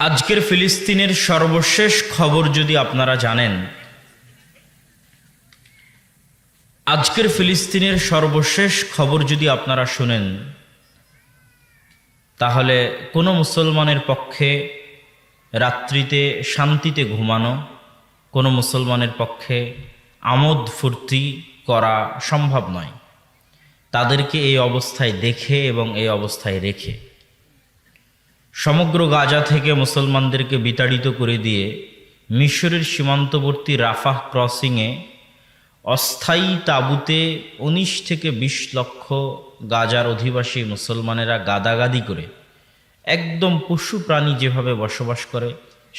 আজকের ফিলিস্তিনের সর্বশেষ খবর যদি আপনারা জানেন, আজকের ফিলিস্তিনের সর্বশেষ খবর যদি আপনারা শুনেন, তাহলে কোনো মুসলমানের পক্ষে রাত্রিতে শান্তিতে ঘুমানো, কোনো মুসলমানের পক্ষে আমোদ ফুর্তি করা সম্ভব নয়। তাদেরকে এই অবস্থায় দেখে এবং এই অবস্থায় রেখে সমগ্র গাজা থেকে মুসলমানদেরকে বিতাড়িত করে দিয়ে মিশরের সীমান্তবর্তী রাফাহ ক্রসিংয়ে অস্থায়ী তাঁবুতে ১৯ থেকে ২০ লক্ষ গাজার অধিবাসী মুসলমানেরা গাদাগাদি করে একদম পশু প্রাণী যেভাবে বসবাস করে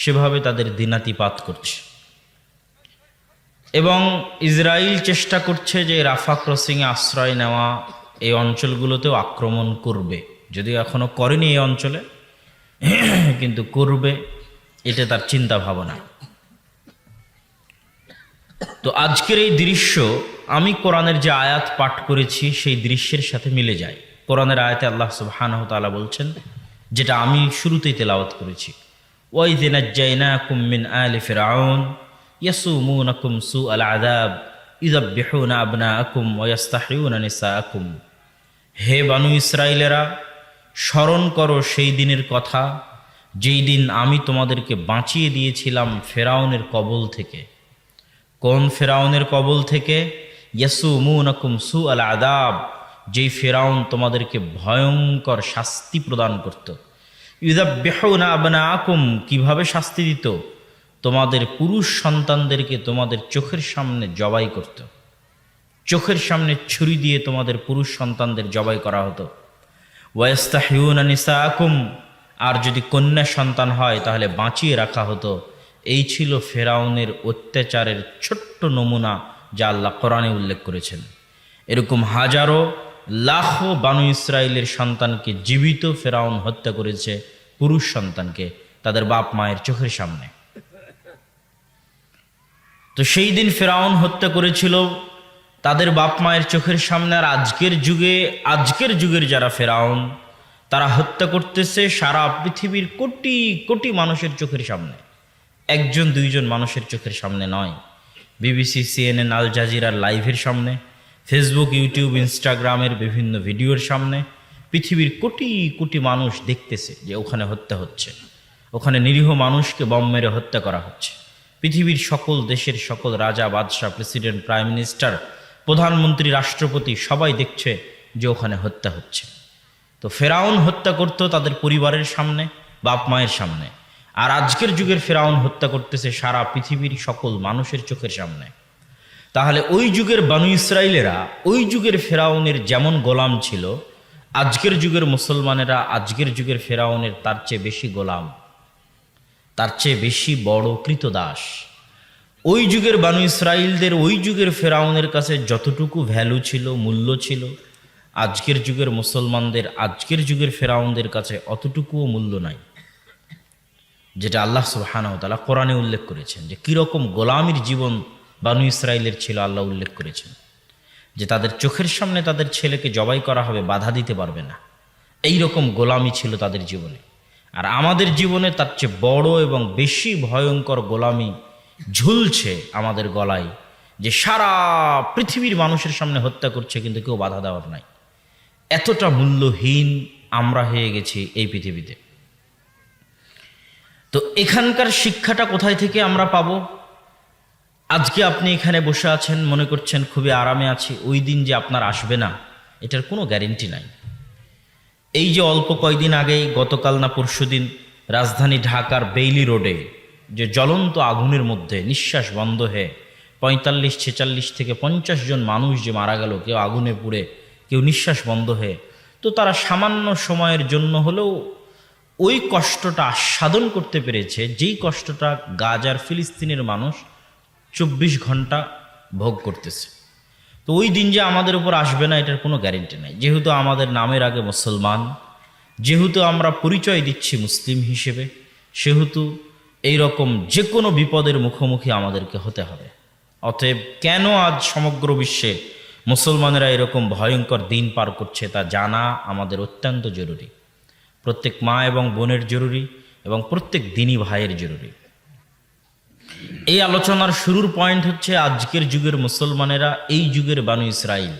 সেভাবে তাদের দিনাতিপাত করছে। এবং ইসরায়েল চেষ্টা করছে যে রাফা ক্রসিংয়ে আশ্রয় নেওয়া এই অঞ্চলগুলোতেও আক্রমণ করবে, যদিও এখনও করেনি এই অঞ্চলে, কিন্তু করবে, এটা তার চিন্তা ভাবনা। তো আজকের এই দৃশ্য আমি কোরআনের যে আয়াত পাঠ করেছি সেই দৃশ্যের সাথে মিলে যায়। কোরআনের আয়াতে আল্লাহ সুবহানাহু ওয়া তাআলা বলছেন, যেটা আমি শুরুতেই তেলাওয়াত করেছি, ওয়াইয নাজ্জায়নাকুম মিন আলি ফিরআউন ইয়াসুমুনাকুম সুআল আযাব ইযাববিহুনা আবনাআকুম ওয়া ইস্তাহইউনা নিসাআকুম। হে বানু ইসরাইলেরা, স্মরণ করো সেই দিনের কথা যেই দিন আমি তোমাদেরকে বাঁচিয়ে দিয়েছিলাম ফেরাউনের কবল থেকে। কোন ফেরাউনের কবল থেকে? ইয়াসুমুনাকুম সুআল আযাব, যেই ফেরাউন তোমাদেরকে ভয়ঙ্কর শাস্তি প্রদান করত। ইযাববিহুনা আবনাআকুম, কিভাবে শাস্তি দিত? তোমাদের পুরুষ সন্তানদেরকে তোমাদের চোখের সামনে জবাই করত, চোখের সামনে ছুরি দিয়ে তোমাদের পুরুষ সন্তানদের জবাই করা হতো। ওয়াস্তাহইউনা নিসাআকুম, আর যদি কন্যা সন্তান হয় তাহলে বাঁচিয়ে রাখা হতো। এই ছিল ফেরাউনের অত্যাচারের ছোট্ট নমুনা যা আল্লাহ কোরআনে উল্লেখ করেছেন। এরকম হাজারো লাখো বানু ইসরায়েলের সন্তানকে জীবিত ফেরাউন হত্যা করেছে, পুরুষ সন্তানকে তাদের বাপ মায়ের চোখের সামনে। তো সেই দিন ফেরাউন হত্যা করেছিল তাদের বাপ মায়ের চোখের সামনে। আর আজকের যুগের যারা ফেরাউন, তারা হত্যা করতেছে সারা পৃথিবীর কোটি কোটি মানুষের চোখের সামনে, একজন দুইজন মানুষের চোখের সামনে নয়। বিবিসি, CNN, আল জাজিরার লাইভের সামনে, ফেসবুক, ইউটিউব, ইনস্টাগ্রামের বিভিন্ন ভিডিওর সামনে পৃথিবীর কোটি কোটি মানুষ দেখতেছে যে ওখানে হত্যা হচ্ছে, ওখানে নিরীহ মানুষকে বম মেরে হত্যা করা হচ্ছে। পৃথিবীর সকল দেশের সকল রাজা, বাদশাহ, প্রেসিডেন্ট, প্রাইম মিনিস্টার, প্রধানমন্ত্রী, রাষ্ট্রপতি সবাই দেখছে যে ওখানে হত্যা হচ্ছে। তো ফেরাউন হত্যা করতো তাদের পরিবারের সামনে, বাপ মায়ের সামনে, আর আজকের যুগের ফেরাউন হত্যা করতেছে সারা পৃথিবীর সকল মানুষের চোখের সামনে। তাহলে ওই যুগের বানু ইসরাইলেরা ওই যুগের ফেরাউনের যেমন গোলাম ছিল, আজকের যুগের মুসলমানেরা আজকের যুগের ফেরাউনের তার চেয়ে বেশি গোলাম, তার চেয়ে বেশি বড় কৃতদাস। ওই যুগের বানু ইসরাইলদের ওই যুগের ফেরাউনের কাছে যতটুকু ভ্যালু ছিল, মূল্য ছিল, আজকের যুগের মুসলমানদের আজকের যুগের ফেরাউনদের কাছে অতটুকুও মূল্য নাই। যেটা আল্লাহ সুবহানাহু ওয়া তাআলা কোরআনে উল্লেখ করেছেন যে কীরকম গোলামির জীবন বানু ইসরাইলের ছিল, আল্লাহ উল্লেখ করেছেন যে তাদের চোখের সামনে তাদের ছেলেকে জবাই করা হবে, বাধা দিতে পারবে না। এই রকম গোলামি ছিল তাদের জীবনে। আর আমাদের জীবনে তার চেয়ে বড় এবং বেশি ভয়ঙ্কর গোলামি ঝুলছে আমাদের গলায়, যে সারা পৃথিবীর মানুষের সামনে হত্যা করছে কিন্তু কেউ বাধা দেওয়ার নাই। এতটা মূল্যহীন আমরা হয়ে গেছি এই পৃথিবীতে। তো এখানকার শিক্ষাটা কোথায় থেকে আমরা পাবো? আজকে আপনি এখানে বসে আছেন, মনে করছেন খুবই আরামে আছি, ওই দিন যে আপনার আসবে না এটার কোনো গ্যারেন্টি নাই। এই যে অল্প কয়েকদিন আগেই, গতকাল না পরশুদিন, রাজধানী ঢাকার বেইলি রোডে যে জ্বলন্ত আগুনের মধ্যে নিঃশ্বাস বন্ধ হয়ে 45, 46 থেকে 50 জন মানুষ যে মারা গেল, কেউ আগুনে পুড়ে, কেউ নিঃশ্বাস বন্ধ হয়ে। তো তারা সামান্য সময়ের জন্য হলেও ওই কষ্টটা আস্বাদন করতে পেরেছে, যেই কষ্টটা গাজার ফিলিস্তিনের মানুষ 24 ঘন্টা ভোগ করতেছে। তো ওই দিন যে আমাদের উপর আসবে না এটার কোনো গ্যারেন্টি নাই। যেহেতু আমাদের নামের আগে মুসলমান, যেহেতু আমরা পরিচয় দিচ্ছি মুসলিম হিসেবে, সেহেতু এইরকম যে কোনো বিপদের মুখোমুখি আমাদেরকে হতে হবে। অতএব কেন আজ সমগ্র বিশ্বে মুসলমানেরা এরকম ভয়ঙ্কর দিন পার করছে তা জানা আমাদের অত্যন্ত জরুরি। প্রত্যেক মা এবং বোনের জরুরি, এবং প্রত্যেক দিনই ভাইয়ের জরুরি। এই আলোচনার শুরুর পয়েন্ট হচ্ছে আজকের যুগের মুসলমানেরা, এই যুগের বানু ইসরাইল।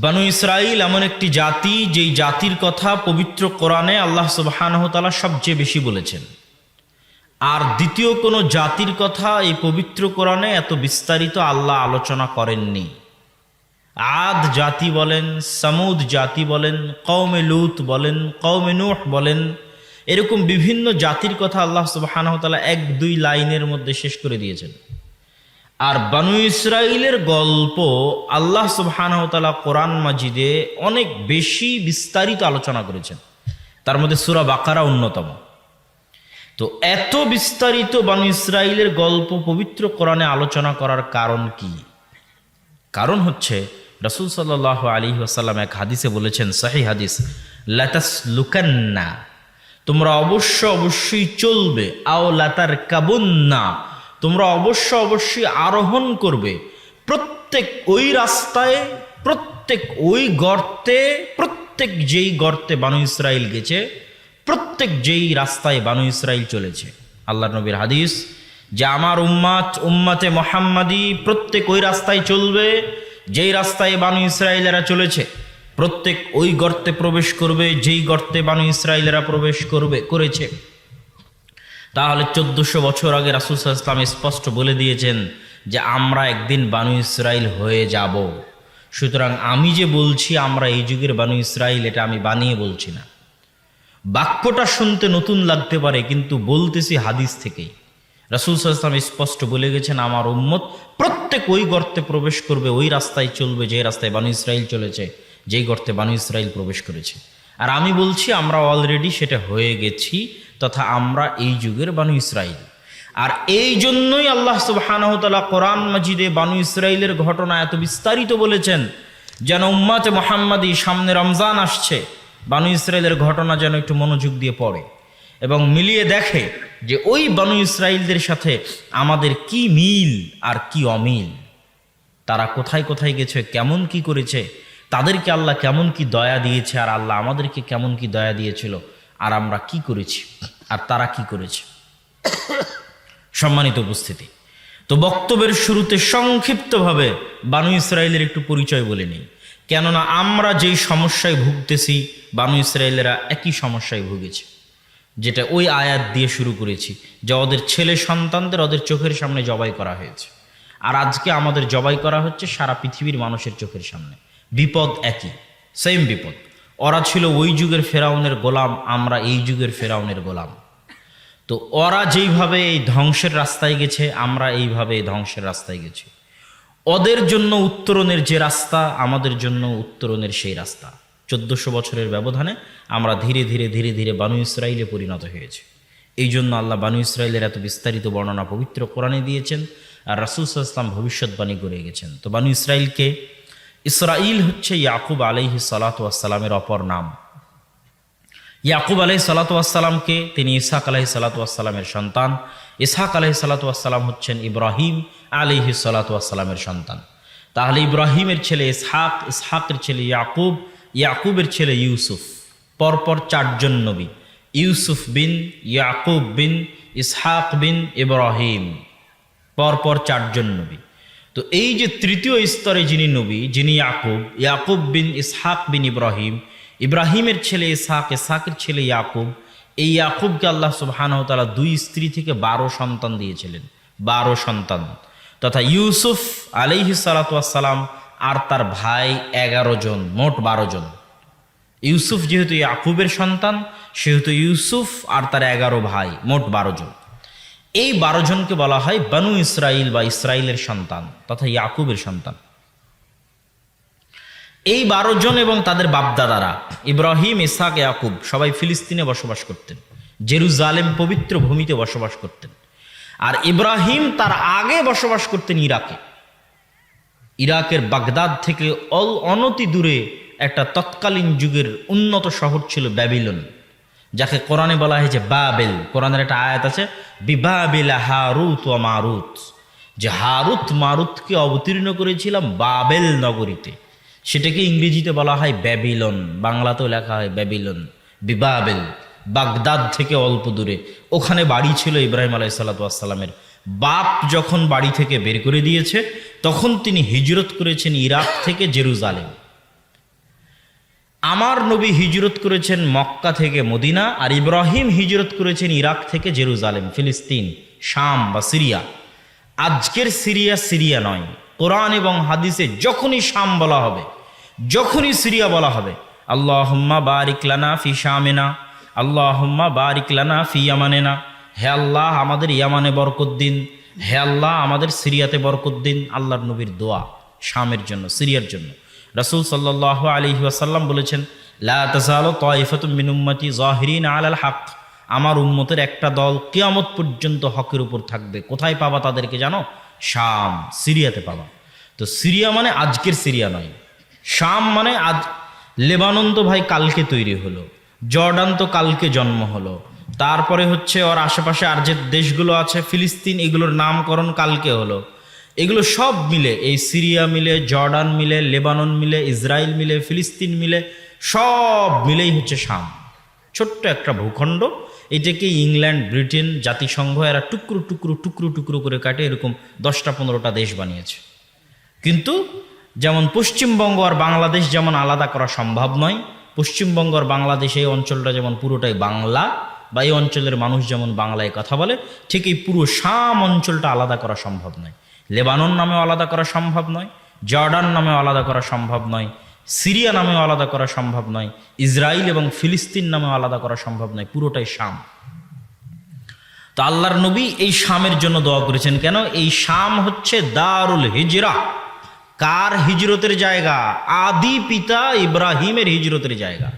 বানু ইসরাইল এমন একটি জাতি, যেই জাতির কথা পবিত্র কোরআনে আল্লাহ সুবহানাহু ওয়া তাআলা সবচেয়ে বেশি বলেছেন। আর দ্বিতীয় কোনো জাতির কথা এই পবিত্র কোরআনে এত বিস্তারিত আল্লাহ আলোচনা করেননি। আদ জাতি বলেন, সামুদ জাতি বলেন, কওমে লূত বলেন, কওমে নূহ বলেন, এরকম বিভিন্ন জাতির কথা আল্লাহ সুবহানাহু ওয়া তাআলা 1-2 লাইনের মধ্যে শেষ করে দিয়েছেন। আর বানু ইসরাইলের গল্প আল্লাহ সুবহানাহু ওয়া তাআলা কোরআন মাজিদে অনেক বেশি বিস্তারিত আলোচনা করেছেন, তার মধ্যে সূরা বাকারা অন্যতম। তো এত বিস্তারিত বানু ইসরাইলের গল্প পবিত্র কোরআনে আলোচনা করার কারণ কি? কারণ হচ্ছে রাসূল সাল্লাল্লাহু আলাইহি ওয়াসাল্লাম এক হাদিসে বলেছেন, সহিহ হাদিস, লাতাসলুকান্না, তোমরা অবশ্যই চলবে, আও লাতারকাবুন্না, তোমরা অবশ্যই আরোহণ করবে, প্রত্যেক ওই রাস্তায়, প্রত্যেক ওই গর্তে, প্রত্যেক যেই গর্তে বানু ইসরাইল গেছে, প্রত্যেক যেই রাস্তায় বানু ইসরাইল চলেছে। আল্লাহর নবীর হাদিস যে আমার উম্মাতে মুহাম্মাদি প্রত্যেক ওই রাস্তায় চলবে যেই রাস্তায় বানু ইসরাইলেরা চলেছে, প্রত্যেক ওই গর্তে প্রবেশ করবে যেই গর্তে বানু ইসরাইলেরা প্রবেশ করেছে। তাহলে 1400 বছর আগে রাসূল সাল্লাল্লাহু আলাইহি ওয়াসাল্লাম স্পষ্ট বলে দিয়েছেন যে আমরা একদিন বানু ইসরাইল হয়ে যাব। সুতরাং আমি যে বলছি আমরা এই যুগের বানু ইসরাইল, এটা আমি বানিয়ে বলছি না। বাক্যটা শুনতে নতুন লাগতে পারে, কিন্তু বলতেছি হাদিস থেকেই। রাসূল সাল্লাল্লাহু আলাইহি ওয়াসাল্লাম স্পষ্ট বলে গেছেন আমার উম্মত প্রত্যেক ওই গর্তে প্রবেশ করবে, ওই রাস্তায় চলবে যে রাস্তায় বানু ইসরাইল চলেছে, যেই গর্তে বানু ইসরাইল প্রবেশ করেছে। আর আমি বলছি আমরা অলরেডি সেটা হয়ে গেছি, তথা আমরা এই যুগের বানু ইসরাইল। আর এই জন্যই আল্লাহ সুবহানাহু ওয়া তাআলা কোরআন মাজিদে বানু ইসরাইলের ঘটনা এত বিস্তারিত বলেছেন, যেন উম্মতে মুহাম্মাদি সামনে রমজান আসছে, বানু ইসরাইলের ঘটনা যেন একটু মনোযোগ দিয়ে পড়ে এবং মিলিয়ে দেখে যে ওই বানু ইসরাইলদের সাথে আমাদের কি মিল আর কি অমিল। তারা কোথায় কোথায় গেছে, কেমন কি করেছে, তাদেরকে আল্লাহ কেমন কি দয়া দিয়েছে, আর আল্লাহ আমাদেরকে কেমন কি দয়া দিয়েছিল, আর আমরা কি করেছি আর তারা কি করেছে। সম্মানিত উপস্থিতি, তো বক্তব্যের শুরুতে সংক্ষিপ্তভাবে বানু ইসরাইলের একটু পরিচয় বলে নিই, কেননা আমরা যেই সমস্যায় ভুগতেছি বানু ইসরাইলেরা একই সমস্যায় ভুগেছে, যেটা ওই আয়াত দিয়ে শুরু করেছি, যে ওদের ছেলে সন্তানদের ওদের চোখের সামনে জবাই করা হয়েছে। আর আজকে আমাদের জবাই করা হচ্ছে সারা পৃথিবীর মানুষের চোখের সামনে। বিপদ একই, সেম বিপদ। ওরা ছিল ওই যুগের ফেরাউনের গোলাম, আমরা এই যুগের ফেরাউনের গোলাম। তো ওরা যেইভাবে এই ধ্বংসের রাস্তায় গেছে, আমরা এইভাবে এই ধ্বংসের রাস্তায় গেছি। ওদের জন্য উত্তরণের যে রাস্তা, আমাদের জন্য উত্তরণের সেই রাস্তা। 1400 বছরের ব্যবধানে আমরা ধীরে ধীরে বানু ইসরাইলে পরিণত হয়েছে। এই জন্য আল্লাহ বানু ইসরাইলের এত বিস্তারিত বর্ণনা পবিত্র কোরআনে দিয়েছেন, আর রাসূল সাল্লাল্লাহু আলাইহি ওয়াসাল্লাম ভবিষ্যৎবাণী করে গেছেন। তো বানু ইসরাইলকে, ইসরাইল হচ্ছে ইয়াকুব আলাইহিস সালাতু ওয়াস সালামের অপর নাম। ইয়াকুব আলাইহিস সালাতু ওয়াস সালামকে তিনি ইসহাক আলাইহিস সালাতু ওয়াস সালামের সন্তান, ইসহাক আলাইহিস সালাতু ওয়াস সালাম হচ্ছেন ইব্রাহিম আলাইহিস সালাতু ওয়াস সালামের সন্তান। তাহলে ইব্রাহিমের ছেলে ইসহাক, ইসহাকের ছেলে ইয়াকুব, ইয়াকুবের ছেলে ইউসুফ। পরপর 4 জন নবী, ইউসুফ বিন, ইয়াকুব বিন, ইসহাক বিন, ইব্রাহিম, পরপর 4 জন নবী। তো এই যে তৃতীয় স্তরে যিনি নবী, যিনি ইয়াকুব, ইয়াকুব বিন ইসহাক বিন ইব্রাহিম, ইব্রাহিমের ছেলে ইসহাক, ইসহাকের ছেলে ইয়াকুব। এই ইয়াকুবকে আল্লাহ সুবহানাহু ওয়া তাআলা 2 স্ত্রী থেকে 12 সন্তান দিয়েছিলেন, 12 সন্তান, তথা ইউসুফ আলাইহিস সালাতু ওয়াস সালাম আর তার ভাই 11 জন, মোট 12 জন। ইউসুফ যেহেতু ইয়াকুবের সন্তান, সেহেতু ইউসুফ আর তার 11 ভাই, মোট 12 জন। এই 12 জনকে বলা হয় বানু ইসরাইল বা ইসরাইলের সন্তান তথা ইয়াকুবের সন্তান। এই 12 জন এবং তাদের বাপদাদারা ইব্রাহিম, ইসহাক, ইয়াকুব সবাই ফিলিস্তিনে বসবাস করতেন, জেরুজালেম পবিত্র ভূমিতে বসবাস করতেন। আর ইব্রাহিম তার আগে বসবাস করতেন ইরাকে। ইরাকের বাগদাদ থেকে অনতি দূরে একটা তৎকালীন যুগের উন্নত শহর ছিল ব্যাবিলন, যাকে কোরআনে বলা হয়েছে বাবেল। কোরআনের একটা আয়াত আছে, বিবাবিল হারুত ওয়া মারুত, যে হারুত মারুতকে অবতীর্ণ করেছিলাম বাবেল নগরীতে। সেটাকে ইংরেজিতে বলা হয় ব্যাবিলন, বাংলাতেও লেখা হয় ব্যাবিলন, বিবাবেল। বাগদাদ থেকে অল্প দূরে, ওখানে বাড়ি ছিল ইব্রাহিম আলাইহিসসালামের। বাপ যখন বাড়ি থেকে বের করে দিয়েছে তখন তিনি হিজরত করেছেন ইরাক থেকে জেরুজালেম। আমার নবী হিজরত করেছেন মক্কা থেকে মদিনা, আর ইব্রাহিম হিজরত করেছেন ইরাক থেকে জেরুজালেম, ফিলিস্তিন, শাম বা সিরিয়া। আজকের সিরিয়া সিরিয়া নয়। কোরআন এবং হাদিসে যখনই শাম বলা হবে, যখনই সিরিয়া বলা হবে, আল্লাহুম্মা বারিক লানা ফি শামিনা, আল্লাহুম্মা বারিক লানা ফি ইয়ামানিনা, হে আল্লাহ আমাদের ইয়ামানে বরকত দিন, হে আল্লাহ আমাদের সিরিয়াতে বরকত দিন। আল্লাহর নবীর দোয়া শামের জন্য, সিরিয়ার জন্য। রাসূল সাল্লাল্লাহু আলাইহি ওয়াসাল্লাম বলেছেন, লা তাযালু তায়ফাতুম মিন উম্মতি যাহিরিন আলাল হক, আমার উম্মতের একটা দল কিয়ামত পর্যন্ত হকের উপর থাকবে। কোথায় পাবা তাদেরকে জানো? শাম, সিরিয়াতে পাবা। তো সিরিয়া মানে আজকের সিরিয়া নয়। শাম মানে আজ, লেবানন তো ভাই কালকে তৈরি হলো, জর্ডান তো কালকে জন্ম হলো, তারপরে হচ্ছে ওর আশেপাশে আর যে দেশগুলো আছে ফিলিস্তিন, এগুলোর নামকরণ কালকে হলো। এগুলো সব মিলে, এই সিরিয়া মিলে, জর্ডান মিলে, লেবানন মিলে, ইসরায়েল মিলে, ফিলিস্তিন মিলে, সব মিলেই হচ্ছে শাম। ছোট্ট একটা ভূখণ্ড, এটাকে ইংল্যান্ড, ব্রিটেন, জাতিসংঘ এরা টুকরো টুকরো টুকরো টুকরো করে কাটে এরকম 10টা-15টা দেশ বানিয়েছে। কিন্তু যেমন পশ্চিমবঙ্গ আর বাংলাদেশ যেমন আলাদা করা সম্ভব নয়, পশ্চিমবঙ্গ আর বাংলাদেশ এই অঞ্চলটা যেমন পুরোটাই বাংলা, বা এই অঞ্চলের মানুষ যেমন বাংলায় কথা বলে, ঠিক এই পুরো শাম অঞ্চলটা আলাদা করা সম্ভব নয়। লেবানন নামেও আলাদা করা সম্ভব নয়, জর্ডান নামেও আলাদা করা সম্ভব নয়, সিরিয়া নামেও আলাদা করা সম্ভব নয়, ইসরায়েল এবং ফিলিস্তিন নামেও আলাদা করা সম্ভব নয়, পুরোটাই শাম। তো আল্লাহর নবী এই শামের জন্য দোয়া করেছেন। কেন? এই শাম হচ্ছে দারুল হিজরা। কার হিজরতের জায়গা? আদি পিতা ইব্রাহিমের হিজরতের জায়গা।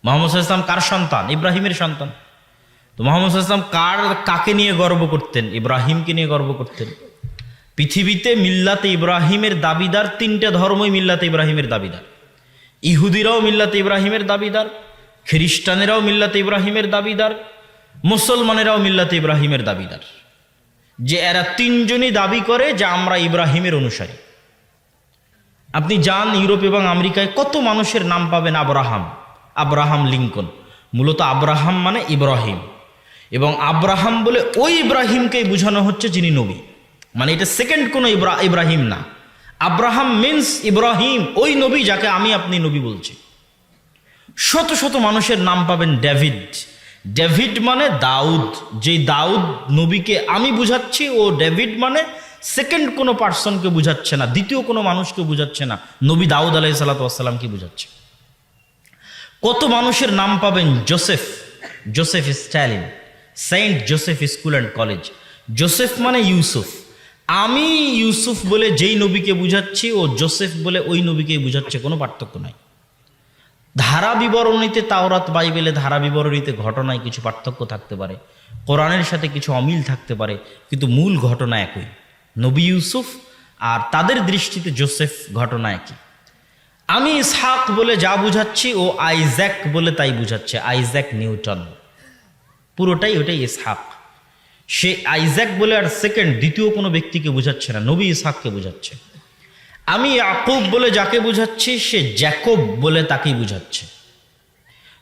মুহাম্মদ সাল্লাল্লাহু আলাইহি ওয়াসাল্লাম কার সন্তান? ইব্রাহিমের সন্তান। তো মুহাম্মদ সাল্লাল্লাহু আলাইহি ওয়াসাল্লাম কাকে নিয়ে গর্ব করতেন? ইব্রাহিমকে নিয়ে গর্ব করতেন। পৃথিবীতে মিল্লাতে ইব্রাহিমের দাবিদার 3টে ধর্মই মিল্লাতে ইব্রাহিমের দাবিদার। ইহুদিরাও মিল্লাতে ইব্রাহিমের দাবিদার, খ্রিস্টানেরাও মিল্লাতে ইব্রাহিমের দাবিদার, মুসলমানেরাও মিল্লাতে ইব্রাহিমের দাবিদার। যে এরা 3জনই দাবি করে যে আমরা ইব্রাহিমের অনুসারী। আপনি যান ইউরোপ এবং আমেরিকায়, কত মানুষের নাম পাবেন আব্রাহাম, আব্রাহাম লিঙ্কন। মূলত আব্রাহাম মানে ইব্রাহিম, এবং আব্রাহাম বলে ওই ইব্রাহিমকেই বোঝানো হচ্ছে যিনি নবী। মানে এটা সেকেন্ড কোনো ইব্রাহিম না। আব্রাহাম মিন্স ইব্রাহিম, ওই নবী যাকে আমি আপনি নবী বলছি। শত শত মানুষের নাম পাবেন ডেভিড। ডেভিড মানে দাউদ, যেই দাউদ নবীকে আমি বুঝাচ্ছি, ও ডেভিড মানে সেকেন্ড কোনো পার্সনকে বুঝাচ্ছে না, দ্বিতীয় কোনো মানুষকে বুঝাচ্ছে না, নবী দাউদ আলাইহিস সালাতু ওয়াস সালামকে বুঝাচ্ছে। কত মানুষের নাম পাবেন Joseph, Joseph Stalin, saint Joseph school and college. Joseph মানে ইউসুফ। আমি ইউসুফ বলে যেই নবীকে বুঝাচ্ছি, ও জোসেফ বলে ওই নবীকেই বুঝাচ্ছে, কোনো পার্থক্য নাই। ধারা বিবরণীতে, তাওরাত বাইবেলে ধারা বিবরণীতে ঘটনায় কিছু পার্থক্য থাকতে পারে, কোরআনের সাথে কিছু অমিল থাকতে পারে, কিন্তু মূল ঘটনা একই। নবী ইউসুফ আর তাদের দৃষ্টিতে জোসেফ ঘটনা একই। আমি ইসহাক বলে যা বুঝাচ্ছি, ও আইজ্যাক বলে তাই বুঝাচ্ছে, আইজ্যাক নিউটন, পুরোটাই ওটাই ইসহাক। সে আইজ্যাক বলে আর সেকেন্ড দ্বিতীয় কোনো ব্যক্তিকে বুঝাচ্ছে না, নবী ইসহাককে বুঝাচ্ছে। আমি ইয়াকুব বলে যাকে বুঝাচ্ছি, সে জ্যাকব বলে তাকেই বুঝাচ্ছে।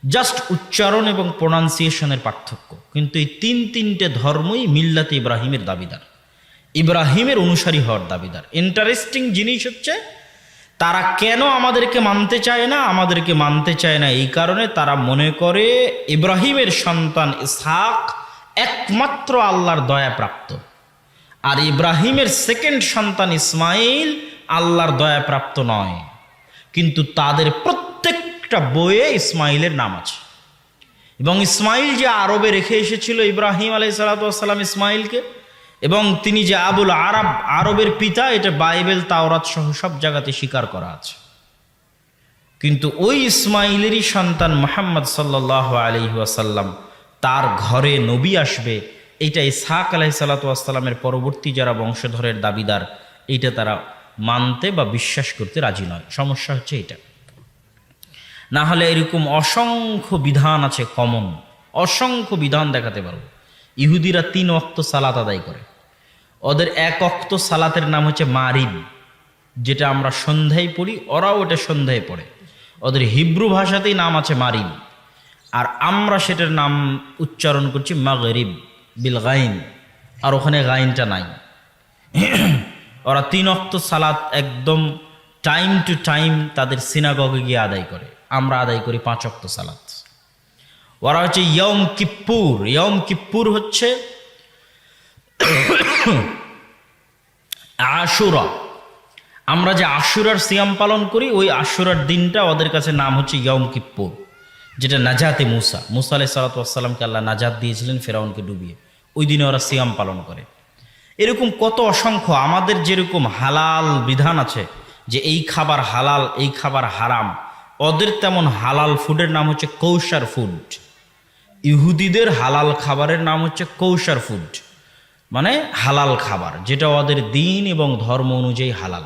জাস্ট উচ্চারণ এবং প্রোনাউন্সিয়েশনের পার্থক্য, কিন্তু এই তিনটে ধর্মই মিল্লাতে ইব্রাহিমের দাবিদার, ইব্রাহিমের অনুসারী হওয়ার দাবিদার। ইন্টারেস্টিং জিনিস হচ্ছে, তারা কেন আমাদেরকে মানতে চায় না? আমাদেরকে মানতে চায় না এই কারণে, তারা মনে করে ইব্রাহিমের সন্তান ইসহাক একমাত্র আল্লাহর দয়া প্রাপ্ত, আর ইব্রাহিমের সেকেন্ড সন্তান ইসমাইল আল্লাহর দয়া প্রাপ্ত নয়। কিন্তু তাদের প্রত্যেকটা বইয়ে ইসমাইলের নাম আছে, এবং ইসমাইল যে আরবে রেখে এসেছিল ইব্রাহিম আলাইহিস সালাতু ওয়াস সালাম ইসমাইলকে, এবং তিনি যে আবুল আরব, আরবের পিতা, এটা বাইবেল, তাওরাত সহ সব জায়গাতে স্বীকার করা আছে। কিন্তু ওই ইসমাইলেরই সন্তান মুহাম্মদ সাল্লাল্লাহু আলাইহি ওয়াসাল্লাম, তার ঘরে নবী আসবে, এইটা ইসহাক আলাইহিস সালাতু ওয়াস সালামের পরবর্তী যারা বংশধরের দাবিদার, এইটা তারা মানতে বা বিশ্বাস করতে রাজি নয়। সমস্যা হচ্ছে এটা। না হলে এরকম অসংখ্য বিধান আছে, কমন অসংখ্য বিধান দেখাতে পারবো। ইহুদিরা 3 ওয়াক্ত সালাত আদায় করে, ওদের 1 ওয়াক্ত সালাতের নাম হচ্ছে মারিব, যেটা আমরা সন্ধ্যায় পড়ি, ওরাও ওটা সন্ধ্যায় পড়ে। ওদের হিব্রু ভাষাতেই নাম আছে মারিব। আর আমরা সেটার নাম উচ্চারণ করছি মাগরিব বিল গাইন, আর ওখানে গাইনটা নাই। ওরা 3 ওয়াক্ত সালাত একদম টাইম টু টাইম তাদের সিনাগগে গিয়ে আদায় করে, আমরা আদায় করি 5 ওয়াক্ত সালাত। ওরা হচ্ছে ইয়ম কিপ্পুর। ইয়ম কিপ্পুর হচ্ছে আশুরা। আমরা যে আশুরার সিয়াম পালন করি, ওই আশুরার দিনটা ওদের কাছে নাম হচ্ছে ইয়ম কিপ্পুর, যেটা নাজাতে মুসা আলাইহিস সালাতু ওয়াস সালামকে আল্লাহ নাজাত দিয়েছিলেন ফেরাউনকে ডুবিয়ে। ওই দিনে ওরা সিয়াম পালন করে। এরকম কত অসংখ্য আমাদের যেরকম হালাল বিধান আছে যে এই খাবার হালাল, এই খাবার হারাম, ওদের তেমন হালাল ফুডের নাম হচ্ছে কৌশার ফুড। ইহুদিদের হালাল খাবারের নাম হচ্ছে কৌশার ফুড, মানে হালাল খাবার, যেটা ওদের দিন এবং ধর্ম অনুযায়ী হালাল।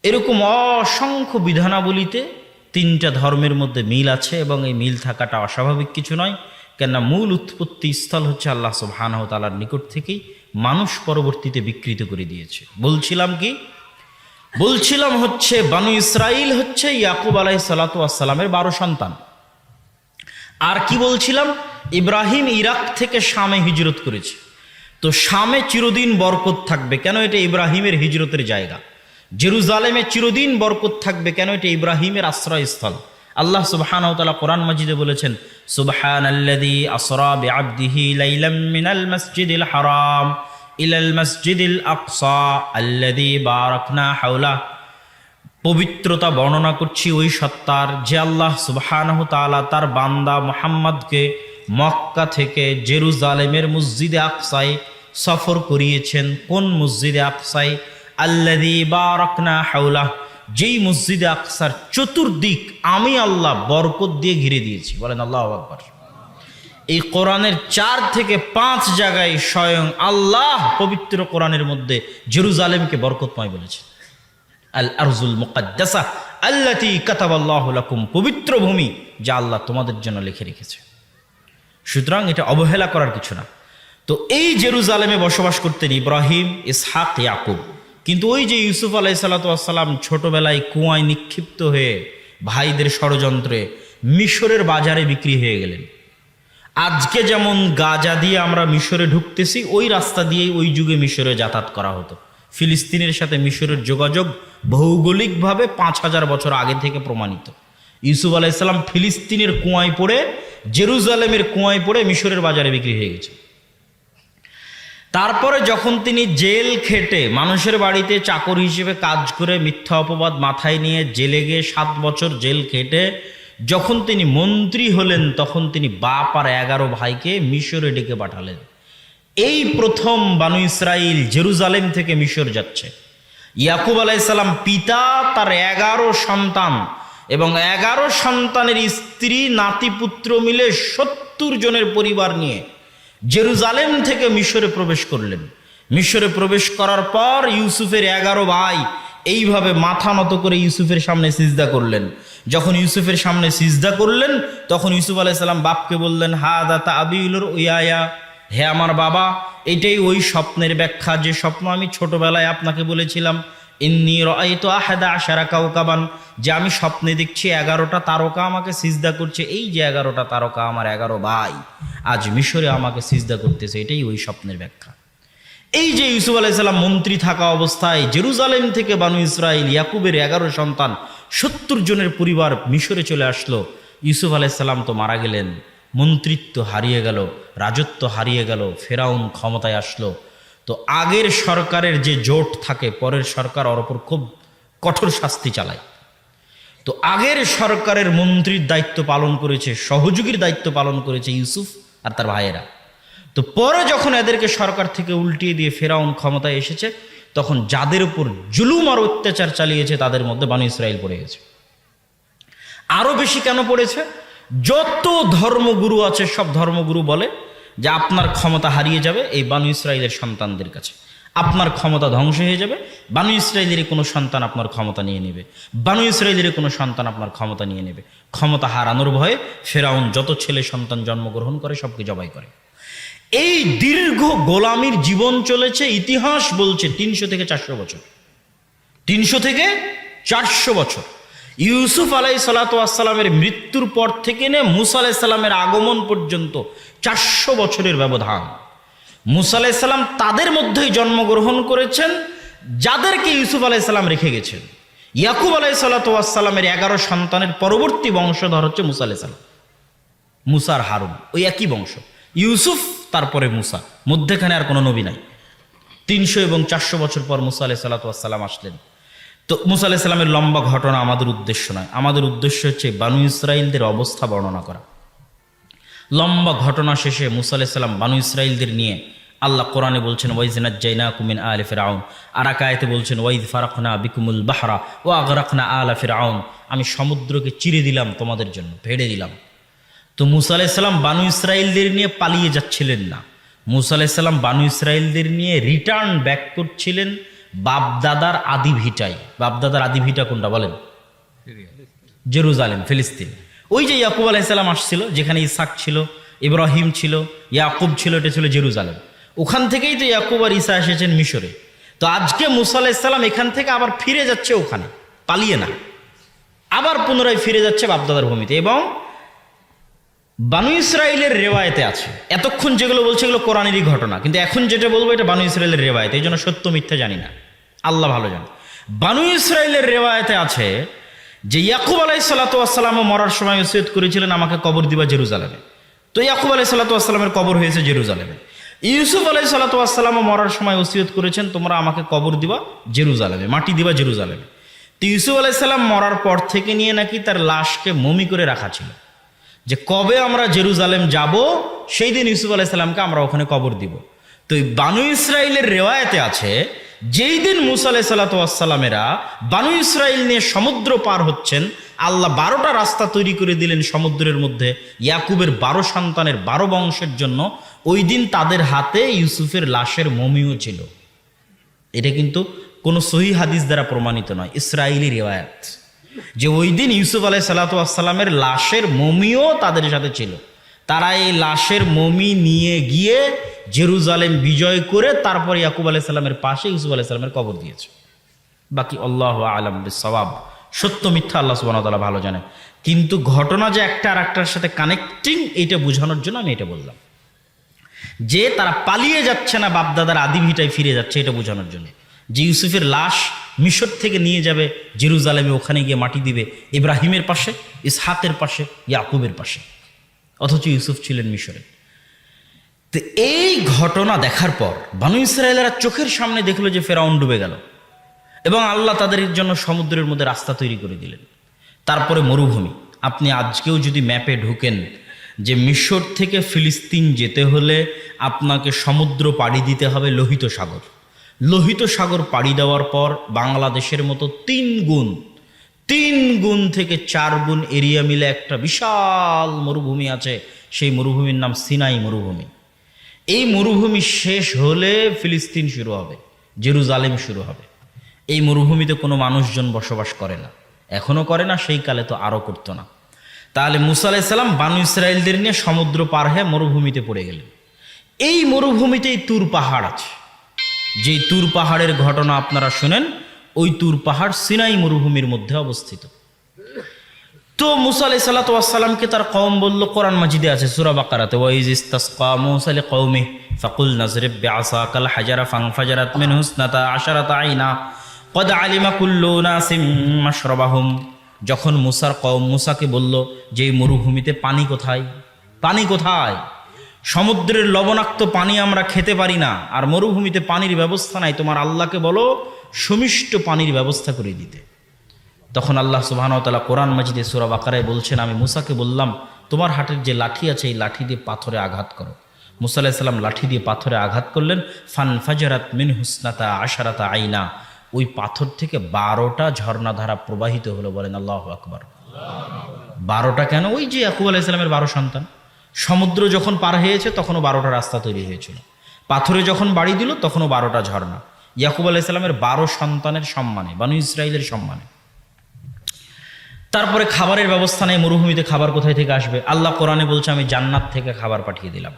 এরকম অসংখ্য বিধানাবলিতে 3টা ধর্মের মধ্যে মিল আছে, এবং এই মিল থাকাটা অস্বাভাবিক কিছু নয়। কেননা মূল উৎপত্তি স্থল হচ্ছে আল্লাহ সুবহানাহু ওয়া তাআলার নিকট থেকেই, মানুষ পরবর্তীতে বিকৃত করে দিয়েছে। বলছিলাম হচ্ছে বানু ইসরাইল হচ্ছে ইয়াকুব আলাইহিস সালাতু ওয়াস সালামের 12 সন্তান। আর কি বলছিলাম, ইব্রাহিম ইরাক থেকে শামে হিজরত করেছে। তো শামে চিরদিন বরকত থাকবে, কেন? এটা ইব্রাহিমের হিজরতের জায়গা। জেরুজালেমে চিরদিন বরকত থাকবে, কেন? এটা ইব্রাহিমের আশ্রয়স্থল। আল্লাহ সুবহানাহু ওয়া তাআলা কোরআন মাজিদে বলেছেন, সুবহানাল্লাযী আসরা বিআবদিহি লাইলাম মিনাল মাসজিদিল হারাম ইলাল মাসজিদিল আকসা আল্লাযী বারাকনা হাওলা। পবিত্রতা বর্ণনা করছি ওই সত্তার, যে আল্লাহ সুবহানাহু ওয়া তাআলা তার বান্দা মুহাম্মদকে মক্কা থেকে জেরুজালেমের মসজিদে আকসায় সফর করিয়েছেন। কোন মসজিদে আকসায়? আল্লাযী বারাকনা হাওলা, যেই মসজিদে আকসার চতুর্দিক আমি আল্লাহ বরকত দিয়ে ঘিরে দিয়েছি। বলেন আল্লাহু আকবার। এই কোরআনের 4 থেকে 5 জায়গায় স্বয়ং আল্লাহ পবিত্র কোরআনের মধ্যে জেরুজালেমকে বরকতময় বলেছেন। আল আরজুল মুকাদ্দাসা আল্লাতী কাতাবাল্লাহু লাকুম, পবিত্র ভূমি যা আল্লাহ তোমাদের জন্য লিখে রেখেছে। সুতরাং এটা অবহেলা করার কিছু না। তো এই জেরুজালেমে বসবাস করতেন ইব্রাহিম, ইসহাক, ইয়াকুব। কিন্তু ওই যে ইউসুফ আলাইহিস সালাতু ওয়াস সালাম ছোটবেলায় কুয়ায় নিক্ষিপ্ত হয়ে ভাইদের ষড়যন্ত্রে মিশরের বাজারে বিক্রি হয়ে গেলেন। আজকে যেমন গাজা দিয়ে আমরা মিশরে ঢুকতেছি, ওই রাস্তা দিয়েই ওই যুগে মিশরে যাতায়াত করা হতো। ফিলিস্তিনের সাথে মিশরের যোগাযোগ ভৌগোলিকভাবে 5000 বছর আগে থেকে প্রমাণিত। ইউসুফ আলাইহিস সালাম ফিলিস্তিনের কুয়ায় পড়ে, জেরুজালেমের কুয়ায় পড়ে মিশরের বাজারে বিক্রি হয়ে গেছে। তারপরে যখন তিনি জেল খেটে মানুষের বাড়িতে চাকর হিসেবে কাজ করে মিথ্যা অপবাদ মাথায় নিয়ে জেলে গিয়ে 7 বছর জেল খেটে যখন তিনি মন্ত্রী হলেন, তখন তিনি বাপ আর 11 ভাইকে মিশরে ডেকে পাঠালেন। এই প্রথম বানু ইসরাইল জেরুজালেম থেকে মিশর যাচ্ছে। ইয়াকুব আলাইহিস সালাম পিতা, তার 11 সন্তান এবং 11 সন্তানের স্ত্রী নাতিপুত্র মিলে 70 জনের পরিবার নিয়ে জেরুজালেম থেকে মিশরে প্রবেশ করলেন। মিশরে প্রবেশ করার পর ইউসুফের 11 ভাই এইভাবে মাথা নত করে ইউসুফের সামনে সিজদা করলেন। যখন ইউসুফের সামনে সিজদা করলেন, তখন ইউসুফ আলাইহিস সালাম বাপকে বললেন, হাদা তাবিলুর উয়ায়া, হে আমার বাবা, এটাই ওই স্বপ্নের ব্যাখ্যা যে স্বপ্ন আমি ছোটবেলায় আপনাকে বলেছিলাম। ইন্নী রাআইতু আহাদা আশারা কাওকাবান, যে আমি স্বপ্নে দেখছি 11টা তারকা আমাকে সিজদা করছে। এই যে 11টা তারকা আমার 11 ভাই আজ মিশরে আমাকে সিজদা করতেছে, এটাই ওই স্বপ্নের ব্যাখ্যা। এই যে ইউসুফ আলাইহিস সালাম মন্ত্রী থাকা অবস্থায় জেরুজালেম থেকে বানু ইসরাইল ইয়াকুবের 11 সন্তান 70 জনের পরিবার মিশরে চলে আসলো। ইউসুফ আলাইহিস সালাম তো মারা গেলেন, মন্ত্রিত্ব হারিয়ে গেল, রাজত্ব হারিয়ে গেল, ফেরাউন ক্ষমতায় আসলো। তো আগের সরকারের যে জোট থাকে, পরের সরকার ওর ওপর খুব কঠোর শাস্তি চালায়। তো আগের সরকারের মন্ত্রীর দায়িত্ব পালন করেছে, সহযোগীর দায়িত্ব পালন করেছে ইউসুফ আর তার ভাইয়েরা। তো পরে যখন এদেরকে সরকার থেকে উল্টিয়ে দিয়ে ফেরাউন ক্ষমতায় এসেছে, তখন যাদের উপর জুলুম আর অত্যাচার চালিয়েছে তাদের মধ্যে বানু ইসরাইল পড়ে গেছে। আরো বেশি কেন পড়েছে? যত ধর্মগুরু আছে সব ধর্মগুরু বলে যে আপনার ক্ষমতা হারিয়ে যাবে এই বানু ইসরাইলের সন্তানদের কাছে, আপনার ক্ষমতা ধ্বংস হয়ে যাবে, বানু ইসরাইলের কোনো সন্তান আপনার ক্ষমতা নিয়ে নেবে, বানু ইসরাইলের কোনো সন্তান আপনার ক্ষমতা নিয়ে নেবে। ক্ষমতা হারানোর ভয়ে ফেরাউন যত ছেলে সন্তান জন্মগ্রহণ করে সবকে জবাই করে। এই দীর্ঘ গোলামির জীবন চলেছে, ইতিহাস বলছে 300 থেকে 400 বছর। 300 থেকে 400 বছর। ইউসুফ আলাইহিসসালামের মৃত্যুর পর থেকে নিয়ে মুসা আলাইহিসসালামের আগমন পর্যন্ত 400 বছরের ব্যবধান। মুসা আলাইহিসসালাম তাদের মধ্যেই জন্মগ্রহণ করেছেন যাদেরকে ইউসুফ আলাইহিসসালাম রেখে গেছেন। ইয়াকুব আলাইহিসসালামের 11 সন্তানের পরবর্তী বংশধর হচ্ছে মুসা আলাইহিসসালাম, মুসার হারুন, ওই একই বংশ। ইউসুফ তারপরে মুসা, মধ্যেখানে আর কোনো নবী নাই। 300 এবং 400 বছর পর মুসা আলাইহিসসালাম আসলেন। তো মুসা আলাইহিসসালামের লম্বা ঘটনা আমাদের উদ্দেশ্য নয়, আমাদের উদ্দেশ্য হচ্ছে বানু ইসরাইলদের অবস্থা বর্ণনা করা। লম্বা ঘটনা শেষে মুসা আলাইহিসসালাম বানু ইসরাইলদের নিয়ে আল্লাহ কোরআনে বলছেন ওয়াইজ নাজ্জাইনাকুম মিন আলি ফিরআউন, আর এক আয়াতে বলছেন ওয়াইজ ফারাকনা বিকুমুল বাহরা ওয়া আগরাকনা আলা ফিরআউন, আমি সমুদ্রকে চিরে দিলাম তোমাদের জন্য, ভেড়ে দিলাম। তো মুসা আলাইহিসসালাম বানু ইসরাইলদের নিয়ে পালিয়ে যাচ্ছিলেন না, মুসা আলাইহিসসালাম বানু ইসরাইলদের নিয়ে রিটার্ন ব্যাক করছিলেন বাপদাদার আদি ভিটায়। বাপদাদার আদি ভিটা কোনটা বলেন? জেরুজালেম, ফিলিস্তিন। ওই যে ইয়াকুব আলাইহিসসালাম আসছিল, যেখানে ইসহাক ছিল, ইব্রাহিম ছিল, ইয়াকুব ছিল, এটা ছিল জেরুজালেম। ওখান থেকেই তো ইয়াকুব আর ঈসা এসেছেন মিশরে। তো আজকে মুসা আলাইহিসসালাম এখান থেকে আবার ফিরে যাচ্ছে ওখানে, পালিয়ে না, আবার পুনরায় ফিরে যাচ্ছে বাপদাদার ভূমিতে। এবং বানু ইসরাইলের রেওয়ায়েতে আছে, এতক্ষণ যেগুলো বলছে এগুলো কোরআনেরই ঘটনা, কিন্তু এখন যেটা বলবো এটা বানু ইসরাইলের রেওয়ায়েত, এই জন্য সত্য মিথ্যা জানি না, আল্লাহ ভালো জানে। বানু ইসরাইলের রেওয়ায়েতে আছে যে ইয়াকুব আলাইহিসসালামও মরার সময় ওসিয়ত করেছিলেন আমাকে কবর দিবা জেরুজালেমে। তো ইয়াকুব আলাইহিসসালামের কবর হয়েছে জেরুজালেমে। ইউসুফ আলাইহিসসালামও মরার সময় ওসিয়ত করেছেন তোমরা আমাকে কবর দিবা জেরুজালেমে, মাটি দিবা জেরুজালেমে। তো ইউসুফ আলাইহিসসালাম মরার পর থেকে নিয়ে নাকি তার লাশকে মমি করে রাখা ছিল, যে কবে আমরা জেরুজালেম যাব সেই দিন ইউসুফ আলাইহিসসালামকে আমরা ওখানে কবর দিব। তো এই বানু ইসরাইলের রেওয়ায়েতে আছে যেই দিন মুসা আলাইহিসসালামেরা বানু ইসরাইল নিয়ে সমুদ্র পার হচ্ছেন, আল্লাহ 12টা রাস্তা তৈরি করে দিলেন সমুদ্রের মধ্যে ইয়াকুবের 12 সন্তানের 12 বংশের জন্য। ওই দিন তাদের হাতে ইউসুফের লাশের মমিও ছিল। এটা কিন্তু কোনো সহিহ হাদিস দ্বারা প্রমাণিত নয়, ইসরাইলি রেওয়ায়াত, যে ওই দিন ইউসুফ আলাইহিসসালামের লাশের মমিও তাদের সাথে ছিল। তারা এই লাশের মমি নিয়ে গিয়ে জেরুজালেম বিজয় করে তারপর ইয়াকুব আলাইহিসসালামের পাশে ইউসুফ আলাইহিসসালামের কবর দিয়েছে। বাকি আল্লাহু আ'লাম বিস-সাওয়াব, সত্য মিথ্যা আল্লাহ সুবহানাহু ওয়া তাআলা ভালো জানে। কিন্তু ঘটনা যে একটা আর একটার সাথে কানেক্টিং, এইটা বোঝানোর জন্য আমি এটা বললাম, যে তারা পালিয়ে যাচ্ছে না, বাপদাদার আদি ভিটায় ফিরে যাচ্ছে, এটা বোঝানোর জন্য। যে ইউসুফের লাশ মিশর থেকে নিয়ে যাবে জেরুজালেমে, ওখানে গিয়ে মাটি দিবে ইব্রাহিমের পাশে, ইসহাকের পাশে, ইয়াকুবের পাশে, অথচ ইউসুফ ছিলেন মিশরে। তো এই ঘটনা দেখার পর বানু ইসরায়েলেরা চোখের সামনে দেখলো যে ফেরাউন ডুবে গেল এবং আল্লাহ তাদের জন্য সমুদ্রের মধ্যে রাস্তা তৈরি করে দিলেন। তারপরে মরুভূমি। আপনি আজকেও যদি ম্যাপে ঢুকেন যে মিশর থেকে ফিলিস্তিন যেতে হলে আপনাকে সমুদ্র পাড়ি দিতে হবে লোহিত সাগর। লোহিত সাগর পাড়ি দেওয়ার পর বাংলাদেশের মতো 3 গুণ থেকে 4 গুণ এরিয়া মিলে একটা বিশাল মরুভূমি আছে, সেই মরুভূমির নাম সিনাই মরুভূমি। এই মরুভূমি শেষ হলে ফিলিস্তিন শুরু হবে, জেরুজালেম শুরু হবে। এই মরুভূমিতে কোনো মানুষজন বসবাস করে না, এখনো করে না, সেই কালে তো আরও করতো না। তাহলে মুসা আলাইহিসসালাম বানু ইসরাইলদের নিয়ে সমুদ্র পার হয়ে মরুভূমিতে পড়ে গেলেন। এই মরুভূমিতেই তুর পাহাড় আছে, যেই তুর পাহাড়ের ঘটনা আপনারা শুনেন, ওই তুর পাহাড় সিনাই মরুভূমির মধ্যে অবস্থিত। তো মুসা আলাইহিসসালামকে তার কওম বলল, কোরআন মাজিদে আছে সূরা বাকারাতে, ওয়াইজ ইসতাসকা মুসা লিকওমিহি ফাকুল নাজরিব বিআসাকাল হাজারা ফানফাজারাত মিনহু ইসনাতা আশারাতা আইনা ক্বাদ আলিমা কুল্লু উনাসিম মাশরাবাহুম। যখন মুসার কওম মুসাকে বলল যে এই মরুভূমিতে পানি কোথায়, পানি কোথায়, সমুদ্রের লবণাক্ত পানি আমরা খেতে পারি না, আর মরুভূমিতে পানির ব্যবস্থা নাই, তোমার আল্লাহকে বলো সুমিষ্ট পানির ব্যবস্থা করে দিতে। তখন আল্লাহ সুবহানাহু ওয়া তাআলা কোরআন মাজিদে সূরা বাকারায় বলছেন, আমি মুসাকে বললাম তোমার হাতের যে লাঠি আছে এই লাঠি দিয়ে পাথরে আঘাত করো। মুসা আলাইহিস সালাম লাঠি দিয়ে পাথরে আঘাত করলেন, ফানফাজারাত মিনহু ইসনাতা আশারাতা আইনা, ওই পাথর থেকে 12টা ঝর্ণাধারা প্রবাহিত হলো। বলেন আল্লাহু আকবার। 12টা কেন? ওই যে ইয়াকুব আলাইহিস সালামের 12 সন্তান, সমুদ্র যখন পার হয়েছে তখনও 12টা রাস্তা তৈরি হয়েছিল, পাথরে যখন বাড়ি দিল তখনও 12টা ঝর্ণা, ইয়াকুব আলাইহিস সালামের 12 সন্তানের সম্মানে, বানু ইসরাইলের সম্মানে। তারপরে খাবারের ব্যবস্থা নেই, মরুভূমিতে খাবার কোথায় থেকে আসবে? আল্লাহ কোরআনে বলছে আমি জান্নাত থেকে খাবার পাঠিয়ে দিলাম,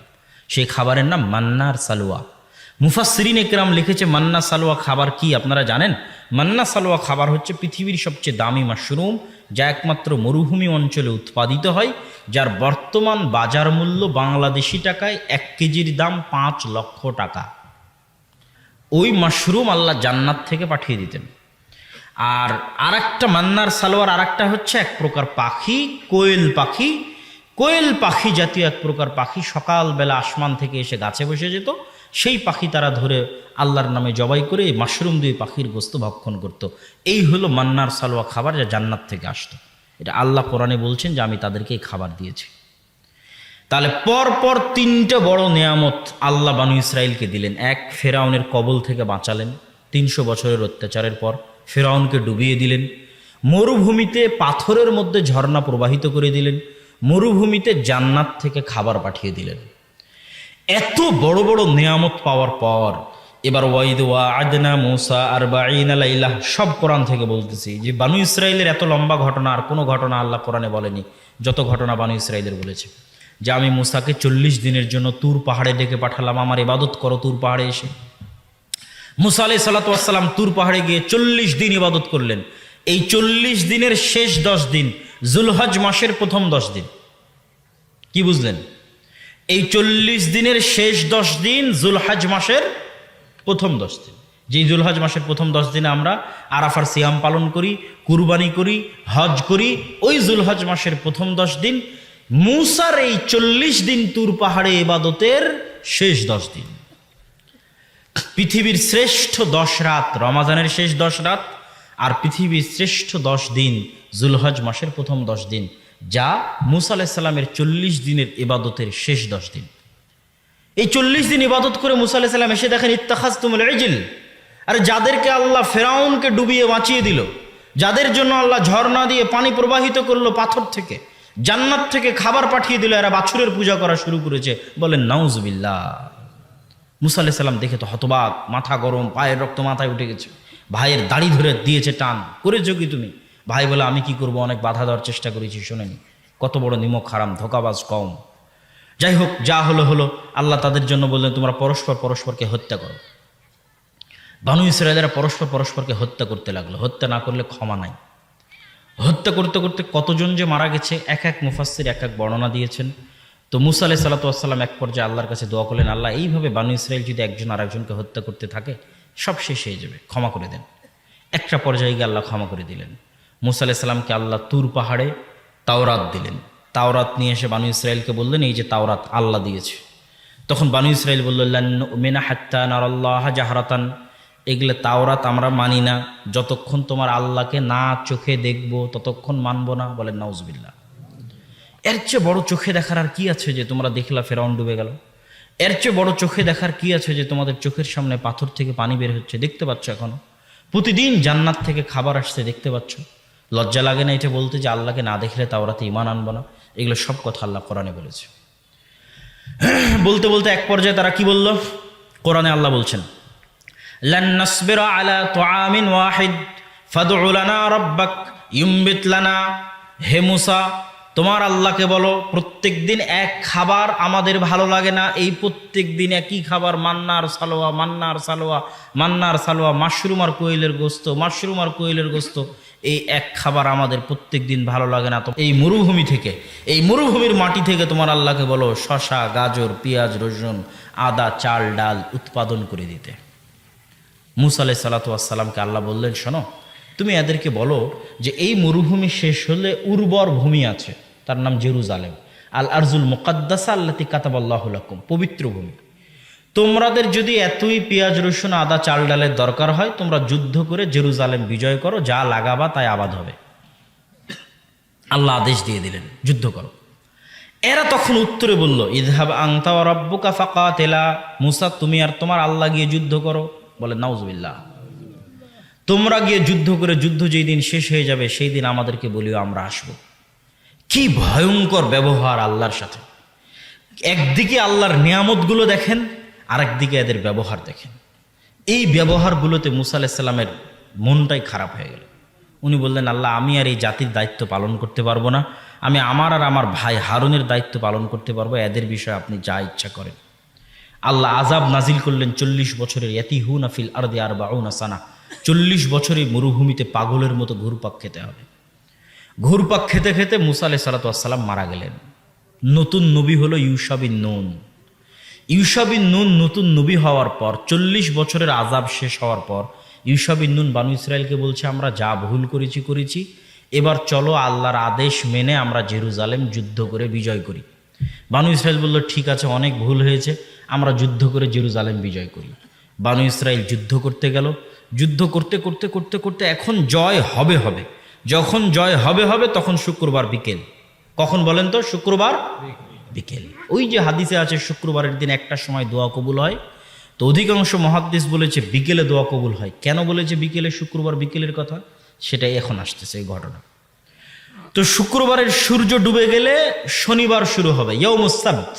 সেই খাবারের নাম মান্নার সালওয়া। মুফাসসিরিন ইকরাম লিখেছে মান্না সালওয়া খাবার কি আপনারা জানেন? মান্না সালওয়া খাবার হচ্ছে পৃথিবীর সবচেয়ে দামি মাশরুম, যা একমাত্র মরুভূমি অঞ্চলে উৎপাদিত হয়, যার বর্তমান বাজার মূল্য বাংলাদেশি টাকায় 1 কেজির দাম 5 লক্ষ টাকা। ওই মাশরুম আল্লাহ জান্নাত থেকে পাঠিয়ে দিতেন। আর আরেকটা মান্নার সালোয়ার, আরেকটা হচ্ছে এক প্রকার পাখি, কোয়েল পাখি। কোয়েল পাখি জাতীয় এক প্রকার পাখি সকালবেলা আসমান থেকে এসে গাছে বসে যেত। সেই পাখি তারা ধরে আল্লাহর নামে জবাই করে মাশরুম দিয়ে পাখির গোস্ত ভক্ষণ করত। এই হলো মান্নার সালোয়া খাবার, যা জান্নাত থেকে আসতো। এটা আল্লাহ কোরআনে বলছেন যে আমি তাদেরকে এই খাবার দিয়েছি। তাহলে পরপর 3টে বড় নেয়ামত আল্লাহ বানু ইসরাইলকে দিলেন। এক, ফেরাউনের কবল থেকে বাঁচালেন। 300 বছরের অত্যাচারের পর ফেরাউনকে ডুবিয়ে দিলেন। মরুভূমিতে পাথরের মধ্যে ঝর্ণা প্রবাহিত করে দিলেন। মরুভূমিতে জান্নাত থেকে খাবার পাঠিয়ে দিলেন। এত বড় বড় নেয়ামত পাওয়ার পর এবার ওয়াইদ ওয়া'আদনা মূসা 40 লাইলা, সব কোরআন থেকে বলতেছি যে বানু ইসরাইলের এত লম্বা ঘটনা আর কোনো ঘটনা আল্লাহ কোরআনে বলেনি যত ঘটনা বানু ইসরাইলের বলেছে। যে আমি মূসাকে 40 দিনের জন্য তুর পাহাড়ে ডেকে পাঠালাম, আমার ইবাদত করো তুর পাহাড়ে এসে। মূসা আলাইহিস সালাতু ওয়াস সালাম তুর পাহাড়ে গিয়ে 40 দিন ইবাদত করলেন। এই 40 দিনের শেষ 10 দিন যুলহজ মাসের প্রথম 10 দিন। কি বুঝলেন? এই 40 দিনের শেষ 10 দিন যুলহজ মাসের প্রথম 10 দিন। যেই যুলহজ মাসের প্রথম 10 দিনে আমরা আরাফার সিয়াম পালন করি, কুরবানি করি, হজ করি, ওই যুলহজ মাসের প্রথম 10 দিন মূসার এই 40 দিন তুর পাহাড়ে ইবাদতের শেষ 10 দিন। পৃথিবীর শ্রেষ্ঠ 10 রাত রমাজানের শেষ 10 রাত, আর পৃথিবীর শ্রেষ্ঠ 10 দিন যুলহজ মাসের প্রথম 10 দিন, যা মূসা আলাইহিস সালামের 40 দিনের ইবাদতের শেষ 10 দিন। এই 40 দিন ইবাদত করে মূসা আলাইহিস সালাম এসে দেখেন ইত্তাখাযতুমুল ইজল। আর যাদেরকে আল্লাহ ফেরাউনকে ডুবিয়ে বাঁচিয়ে দিল, যাদের জন্য আল্লাহ ঝর্ণা দিয়ে পানি প্রবাহিত করলো পাথর থেকে, জান্নাত থেকে খাবার পাঠিয়ে দিল, এরা বাছুরের পূজা করা শুরু করেছে। বলেন নাউজুবিল্লাহ। মূসা আলাইহিস সালাম দেখে তো হতবাক, মাথা গরম, পায়ের রক্ত মাথায় উঠে গেছে। ভাইয়ের দাড়ি ধরে দিয়েছে টান, করেছো কি তুমি? ভাই বলে আমি কি করব, অনেক বাধা দেওয়ার চেষ্টা করেছি, শোনেনি। কত বড় নিমক হারাম, ধোকাবাজ কওম। যাই হোক, যা হলো হলো। আল্লাহ তাদের জন্য বললেন তোমরা পরস্পর পরস্পরকে হত্যা করো। বানু ইসরায়েলেরা পরস্পর পরস্পরকে হত্যা করতে লাগলো। হত্যা না করলে ক্ষমা নাই। হত্যা করতে করতে কতজন যে মারা গেছে এক এক মুফাসসির এক এক বর্ণনা দিয়েছেন। তো মূসা আলাইহিস সালাতু ওয়াস সালাম এক পর্যায়ে আল্লাহর কাছে দোয়া করলেন, আল্লাহ এইভাবে বানু ইসরায়েল যদি একজন আরেকজনকে হত্যা করতে থাকে সব শেষ হয়ে যাবে, ক্ষমা করে দেন। একটা পর্যায়ে গিয়ে আল্লাহ ক্ষমা করে দিলেন। মূসা আলাইহিস সালামকে আল্লাহ তুর পাহাড়ে তাওরাত দিলেন। তাওরাত নিয়ে এসে বানু ইসরায়েলকে বললেন এই যে তাওরাত আল্লাহ দিয়েছে। তখন বানু ইসরায়েল বলল লান নুমিনা হাত্তা নারাল্লাহ জাহরাতান, এগুলো তাওরাত আমরা মানি না, যতক্ষণ তোমার আল্লাহকে না চোখে দেখবো ততক্ষণ মানবো না। বলেন নাউজুবিল্লাহ। এর চেয়ে বড় চোখে দেখার আর কি আছে যে তোমরা দেখলা ফেরাউন ডুবে গেল? এর চেয়ে বড় চোখে দেখার কি আছে যে তোমাদের চোখের সামনে পাথর থেকে পানি বের হচ্ছে, দেখতে পাচ্ছ? এখনো প্রতিদিন জান্নাত থেকে খাবার আসছে, দেখতে পাচ্ছ? লজ্জা লাগে না এটা বলতে যে আল্লাহকে না দেখলে তাওরাতে ঈমান আনবো না? এগুলো সব কথা আল্লাহ কোরআনে বলেছে। বলতে বলতে এক পর্যায়ে তারা কি বলল? কোরআনে আল্লাহ বলছেন লান নাসবিরা আলা তুআমিন ওয়াহিদ ফাদউ লানা রাব্বাক ইউমবিত লানা। হে মূসা, তোমার আল্লাহকে বলো প্রত্যেক দিন এক খাবার আমাদের ভালো লাগে না, এই প্রত্যেক দিন একই খাবার, মান্নার সালোয়া মান্নার সালোয়া মান্নার সালোয়া, মাশরুম আর কোয়েলের গোস্ত, মাশরুম আর কোয়েলের গোস্ত, এই এক খাবার আমাদের প্রত্যেক দিন ভালো লাগে না। তো এই মরুভূমি থেকে, এই মরুভূমির মাটি থেকে তোমার আল্লাহকে বলো শসা, গাজর, পেঁয়াজ, রসুন, আদা, চাল, ডাল উৎপাদন করে দিতে। মূসা আলাইহিস সালাতু ওয়াস সালামকে আল্লাহ বললেন শোনো, তুমি এদেরকে বলো যে এই মরুভূমি শেষ হলে উর্বর ভূমি আছে, তার নাম জেরুজালেম, আল আরজুল মুকাদ্দাসা আল্লাতী কাতাবাল্লাহু লাকুম, পবিত্র ভূমি। তোমাদের যদি এতই পেঁয়াজ, রসুন, আদা, চাল, ডালের দরকার হয় তোমরা যুদ্ধ করে জেরুজালেম বিজয় করো, যা লাগাবা তাই আবাদ হবে। আল্লাহ আদেশ দিয়ে দিলেন যুদ্ধ করো। এরা তখন উত্তরে বলল ইযহাব আনতা ওয়া রাব্বুকা ফাকাতিলা, মূসা তুমি আর তোমার আল্লাহ গিয়ে যুদ্ধ করো। বলে নাউজুবিল্লাহ। তোমরা গিয়ে যুদ্ধ করে যুদ্ধ যেই দিন শেষ হয়ে যাবে সেই দিন আমাদেরকে বলিও, আমরা আসব। কি ভয়ঙ্কর ব্যবহার আল্লাহর সাথে। একদিকে আল্লাহর নিয়ামতগুলো দেখেন, আরেকদিকে এদের ব্যবহার দেখেন। এই ব্যবহারগুলোতে মূসা আলাইহিস সালামের মনটাই খারাপ হয়ে গেল। উনি বললেন আল্লাহ আমি আর এই জাতির দায়িত্ব পালন করতে পারবো না, আমি আমার আর আমার ভাই হারুনের দায়িত্ব পালন করতে পারবো, এদের বিষয়ে আপনি যা ইচ্ছা করেন। আল্লাহ আযাব নাজিল করলেন 40 বছরের, ইয়াতিহুনা ফিল আরদি 40 সানা, 40 বছরে মরুভূমিতে পাগলের মতো ঘুরপাক খেতে হবে। ঘুরপাক খেতে খেতে মুসা আলাইহিস সালাতু ওয়াস সালাম মারা গেলেন। নতুন নবী হলো ইউশা বিন নুন। ইউশা বিন নুন নতুন নবী হওয়ার পর 40 বছরের আযাব শেষ হওয়ার পর ইউশা বিন নুন বানু ইসরায়েলকে বলছে, আমরা যা ভুল করেছি, এবার চলো আল্লাহর আদেশ মেনে আমরা জেরুজালেম যুদ্ধ করে বিজয় করি। বানু ইসরায়েল বলল, ঠিক আছে, অনেক ভুল হয়েছে, আমরা যুদ্ধ করে জেরুজালেম বিজয় করি। বানু ইসরায়েল যুদ্ধ করতে গেল। যুদ্ধ করতে করতে করতে করতে এখন জয় হবে হবে। যখন জয় হবে হবে তখন শুক্রবার বিকেল। কখন বলেন তো? শুক্রবার বিকেল। ওই যে হাদিসে আছে শুক্রবারের দিন একটার সময় দোয়া কবুল হয়। তো অধিকাংশ মুহাদ্দিস বলেছে বিকেলে দোয়া কবুল হয়। কেন বলেছে বিকেলে, শুক্রবার বিকেলের কথা? সেটাই এখন আসতেছে এই ঘটনা। তো শুক্রবারের সূর্য ডুবে গেলে শনিবার শুরু হবে, ইয়াউমুস সাbt,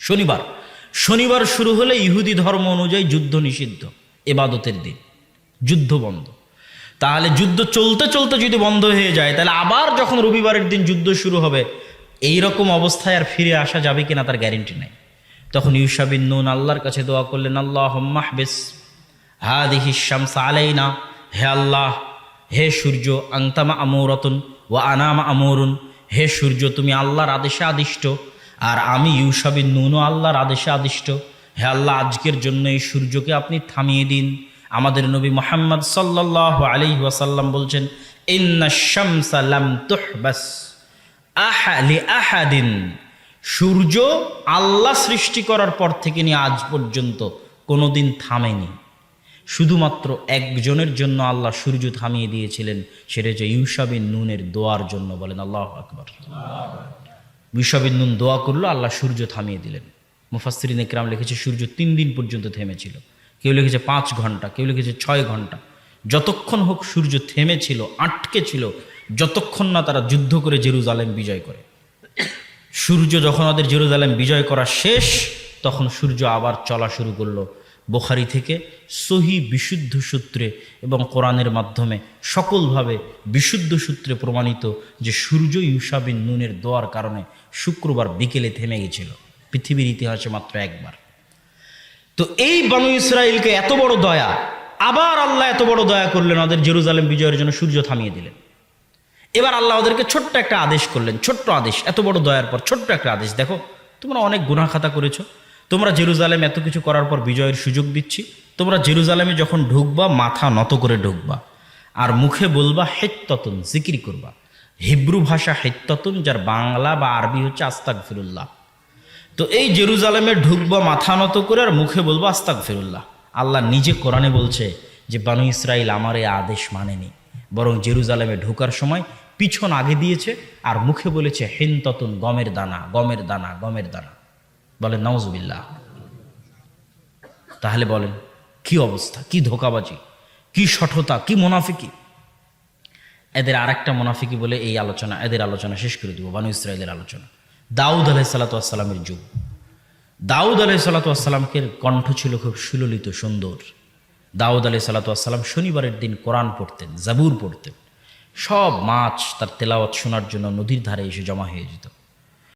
শনিবার। শনিবার শুরু হলে ইহুদি ধর্ম অনুযায়ী যুদ্ধ নিষিদ্ধ, ইবাদতের দিন, যুদ্ধ বন্ধ। তাহলে যুদ্ধ চলতে চলতে যদি বন্ধ হয়ে যায়, তাহলে আবার যখন রবিবারের দিন যুদ্ধ শুরু হবে, এই রকম অবস্থায় আর ফিরে আসা যাবে কিনা তার গ্যারেন্টি নাই। তখন ইউশা বিন নুন আল্লাহর কাছে দোয়া করলেন, আল্লাহুম্মা হবিস হাদিহিশ শামসা আলাইনা, হে আল্লাহ, হে সূর্য, আনতা মা'মুরাতুন ওয়া আনা মা'মুরুন, হে সূর্য তুমি আল্লাহর আদেশে আদিষ্ট, আর আমি ইউশা বিন নুনও আল্লাহর আদেশে আদিষ্ট। হে আল্লাহ, আজকের জন্য এই সূর্যকে আপনি থামিয়ে দিন। আমাদের নবী মুহাম্মদ সাল্লাল্লাহু আলাইহি ওয়াসাল্লাম বলছেন, ইন্নাশ শামসা লাম তুহবাস আহাদিন, সূর্য আল্লাহ সৃষ্টি করার পর থেকে নিয়ে আজ পর্যন্ত কোনোদিন থামেনি। শুধুমাত্র একজনের জন্য আল্লাহ সূর্য থামিয়ে দিয়েছিলেন, সেটা হচ্ছে ইউশা বিন নুনের দোয়ার জন্য। বলেন আল্লাহু আকবার। ইউশা বিন নুন দোয়া করলো, আল্লাহ সূর্য থামিয়ে দিলেন। মুফাসসিরিনে কিরাম লিখেছে সূর্য 3 দিন পর্যন্ত থেমেছিল, কেউ লিখেছে 5 ঘন্টা, কেউ লিখেছে 6 ঘন্টা। যতক্ষণ হোক সূর্য থেমেছিল, আটকে ছিল, যতক্ষণ না তারা যুদ্ধ করে জেরুজালেম বিজয় করে। সূর্য যখন ওদের জেরুজালেম বিজয় করা শেষ, তখন সূর্য আবার চলা শুরু করলো। বুখারী থেকে সহি বিশুদ্ধ সূত্রে এবং কোরআনের মাধ্যমে সকলভাবে বিশুদ্ধ সূত্রে প্রমাণিত যে সূর্য ইউশা বিন নুনের দোয়ার কারণে শুক্রবার বিকেলে থেমে গেছিল, পৃথিবীর ইতিহাসে মাত্র একবার। তো এই বানু ইসরাইলকে এত বড় দয়া, আবার আল্লাহ এত বড় দয়া করলেন, ওদের জেরুজালেম বিজয়ের জন্য সূর্য থামিয়ে দিলেন। এবার আল্লাহ ওদেরকে ছোট্ট একটা আদেশ করলেন, ছোট্ট আদেশ, এত বড় দয়ার পর ছোট্ট একটা আদেশ। দেখো, তোমরা অনেক গুনাহ খাতা করেছো, তোমরা জেরুজালেম এত কিছু করার পর বিজয়ের সুযোগ দিচ্ছি, তোমরা জেরুজালেমে যখন ঢুকবা মাথা নত করে ঢুকবা, আর মুখে বলবা হিত্তাতুন, জিকির করবা। হিব্রু ভাষা হিত্তাতুন, যার বাংলা বা আরবি হচ্ছে আস্তাগফিরুল্লাহ। তো এই জেরুজালেমে ঢুকবা মাথা নত করে, আর মুখে বলবা আস্তাগফিরুল্লাহ। আল্লাহ নিজে কোরআনে বলছে যে বানু ইসরাইল আমার এই আদেশ মানেনি, বরং জেরুজালেমে ঢোকার সময় পিছন আগে দিয়েছে আর মুখে বলেছে হিনতাতুন, গমের দানা, গমের দানা, গমের দানা। বলেন নাউজুবিল্লাহ। তাহলে বলেন কি অবস্থা, কি ধোঁকাবাজি, কি শঠতা, কি মুনাফিকি। এদের আরেকটা মুনাফিকি বলে এই আলোচনা, এদের আলোচনা শেষ করে দিব। বানু ইসরাইলের আলোচনা। দাউদ আলাইহিস সালাতু ওয়াস সালামের যুগ। দাউদ আলাইহিস সালাতু ওয়াস সালামের কণ্ঠ ছিল খুব সুললিত, সুন্দর। দাউদ আলাইহিস সালাতু ওয়াস সালাম শনিবারের দিন কোরআন পড়তেন, জাবুর পড়তেন। সব মাছ তার তেলাওয়াত শোনার জন্য নদীর ধারে এসে জমা হয়ে যেত।